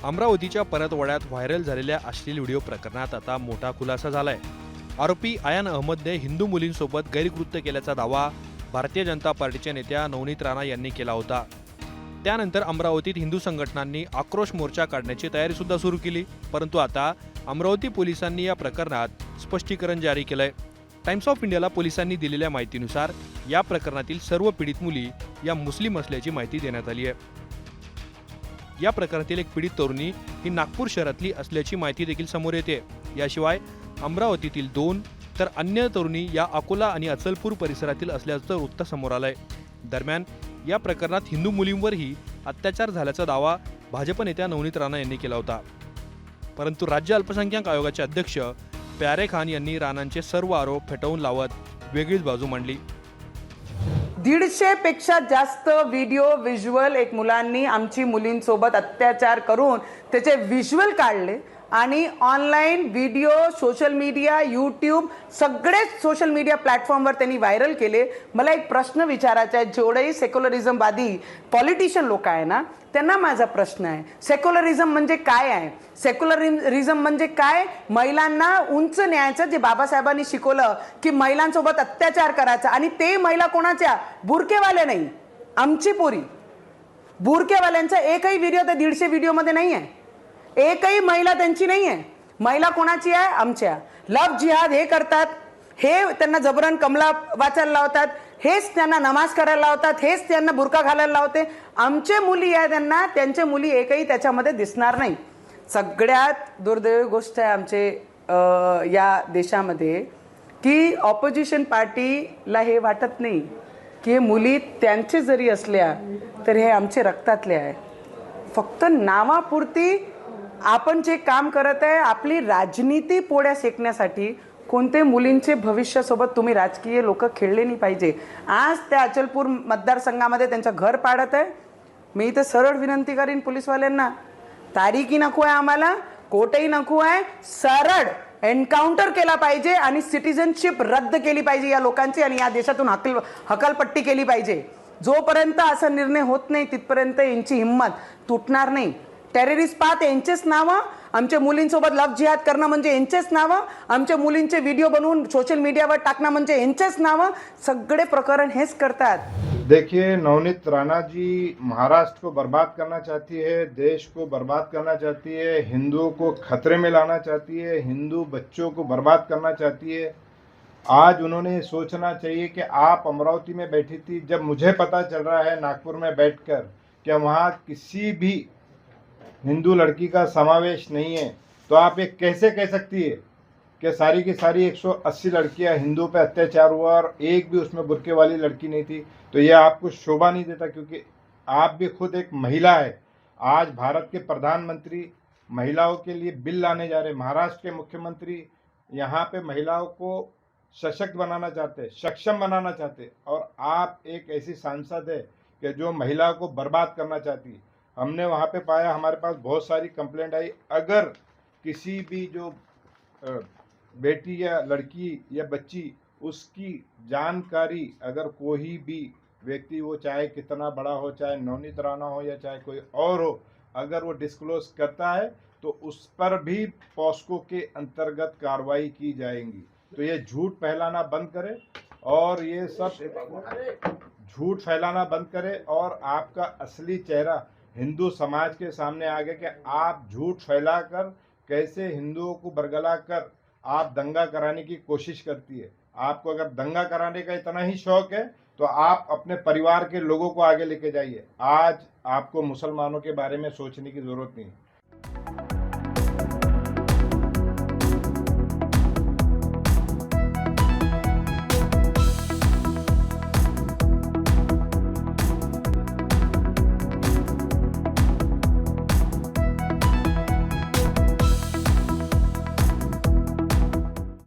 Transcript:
अमरावतीच्या परतवाड्यात व्हायरल झालेल्या अश्लील व्हिडिओ प्रकरणात आता मोठा खुलासा झालाय। आरोपी आयान अहमदने हिंदू मुलींसोबत गैरकृत्य केल्याचा दावा भारतीय जनता पार्टीच्या नेत्या नवनीत राणा यांनी केला होता। त्यानंतर अमरावतीत हिंदू संघटनांनी आक्रोश मोर्चा काढण्याची तयारी सुद्धा सुरू केली, परंतु आता अमरावती पोलिसांनी या प्रकरणात स्पष्टीकरण जारी केलंय। टाइम्स ऑफ इंडियाला पोलिसांनी दिलेल्या माहितीनुसार या प्रकरणातील सर्व पीडित मुली या मुस्लिम असल्याची माहिती देण्यात आली आहे। या प्रकरणातील एक पीडित तरुणी ही नागपूर शहरातली असल्याची माहिती देखील समोर येते। याशिवाय अमरावतीतील 2 तर अन्य तरुणी या अकोला आणि अचलपूर परिसरातील असल्याचं वृत्त समोर आलंय। दरम्यान या प्रकरणात हिंदू मुलींवरही अत्याचार झाल्याचा दावा भाजप नेत्या नवनीत राणा यांनी केला होता, परंतु राज्य अल्पसंख्याक आयोगाचे अध्यक्ष प्यारे खान यांनी राणांचे सर्व आरोप फेटाळून लावत वेगळीच बाजू मांडली। 150 पेक्षा जास्त व्हिडिओ व्हिज्युअल एक मुलांनी आमची मुलींसोबत अत्याचार करून त्याचे व्हिज्युअल काढले आणि online video social media YouTube सगळेच सोशल मीडिया प्लॅटफॉर्मवर त्यांनी व्हायरल केले। मला एक प्रश्न विचारायचा आहे, जेवढेही सेक्युलरिझमवादी पॉलिटिशियन लोक आहे ना, त्यांना माझा प्रश्न आहे, सेक्युलरिझम म्हणजे काय आहे? सेक्युलरिझम म्हणजे काय? महिलांना उंच न्यायाचं जे बाबासाहेबांनी शिकवलं की महिलांसोबत अत्याचार करायचा, आणि ते महिला कोणाच्या? बुरकेवाले नाही, आमची पोरी। बुरकेवाल्यांचा एकही व्हिडिओ त्या 150 व्हिडिओमध्ये नाही आहे, एकही महिला त्यांची नाही आहे। महिला कोणाची आहे? आमच्या। लव जिहाद हे करतात, हे त्यांना जबरन कमला वाचायला लावतात, हेच त्यांना नमाज करायला लावतात, हेच त्यांना बुरका घालायला लावते। आमचे मुली आहे त्यांना, त्यांचे मुली एकही त्याच्यामध्ये दिसणार नाही। सगळ्यात दुर्दैवी गोष्ट आहे आमचे या देशामध्ये की ऑपोजिशन पार्टीला हे वाटत नाही की हे मुली त्यांचे जरी असल्या तर हे आमचे रक्तातले आहे। फक्त नावापुरती आपण जे काम करत आहे, आपली राजनीती पोळ्या शेकण्यासाठी कोणते मुलींचे भविष्यासोबत तुम्ही राजकीय लोक खेळले नाही पाहिजे। आज त्या अचलपूर मतदारसंघामध्ये त्यांचं घर पाडत आहे। मी तर सरळ विनंती करीन पोलीसवाल्यांना, तारीखी नको आहे आम्हाला, कोर्टही नको आहे, सरळ एन्काउंटर केला पाहिजे आणि सिटिझनशिप रद्द केली पाहिजे या लोकांची, आणि या देशातून हकलपट्टी केली पाहिजे। जोपर्यंत असा निर्णय होत नाही तिथपर्यंत यांची हिंमत तुटणार नाही। टेररिस्ट पाहत यांचेच नावं, आमच्या मुलींसोबत लव जिहाद करणं म्हणजे यांचेच नावं, आमच्या मुलींचे व्हिडिओ बनवून सोशल मीडियावर टाकणं म्हणजे यांचेच नावं, सगळे प्रकरण हेच करतात। देखिए, नवनीत राणा जी महाराष्ट्र को बर्बाद करना चाहती है, देश को बर्बाद करना चाहती है, हिंदुओं को खतरे में लाना चाहती है, हिंदू बच्चों को बर्बाद करना चाहती है। आज उन्होंने सोचना चाहिए कि आप अमरावती में बैठी थी, जब मुझे पता चल रहा है नागपुर में बैठकर कि वहाँ किसी भी हिंदू लड़की का समावेश नहीं है, तो आप ये कैसे कह सकती है कि सारी की सारी 180 लड़कियां हिंदू पे अत्याचार हुआ और एक भी उसमें बुर्के वाली लड़की नहीं थी? तो ये आपको शोभा नहीं देता, क्योंकि आप भी खुद एक महिला है। आज भारत के प्रधानमंत्री महिलाओं के लिए बिल लाने जा रहे, महाराष्ट्र के मुख्यमंत्री यहाँ पे महिलाओं को सशक्त बनाना चाहते, सक्षम बनाना चाहते, और आप एक ऐसी सांसद है कि जो महिलाओं को बर्बाद करना चाहती है। हमने वहाँ पे पाया, हमारे पास बहुत सारी कंप्लेंट आई, अगर किसी भी जो बेटी या लड़की या बच्ची उसकी जानकारी अगर कोई भी व्यक्ति, वो चाहे कितना बड़ा हो, चाहे नवनीत राणा हो या चाहे कोई और हो, अगर वो डिस्क्लोज करता है तो उस पर भी पॉस्को के अंतर्गत कार्रवाई की जाएगी। तो ये झूठ फैलाना बंद करे, और ये सब झूठ फैलाना बंद करे, और आपका असली चेहरा हिंदू समाज के सामने आ गया कि आप झूठ फैलाकर कैसे हिंदुओं को बरगला कर आप दंगा कराने की कोशिश करती है। आपको अगर दंगा कराने का इतना ही शौक है तो आप अपने परिवार के लोगों को आगे लेके जाइए। आज आपको मुसलमानों के बारे में सोचने की जरूरत नहीं।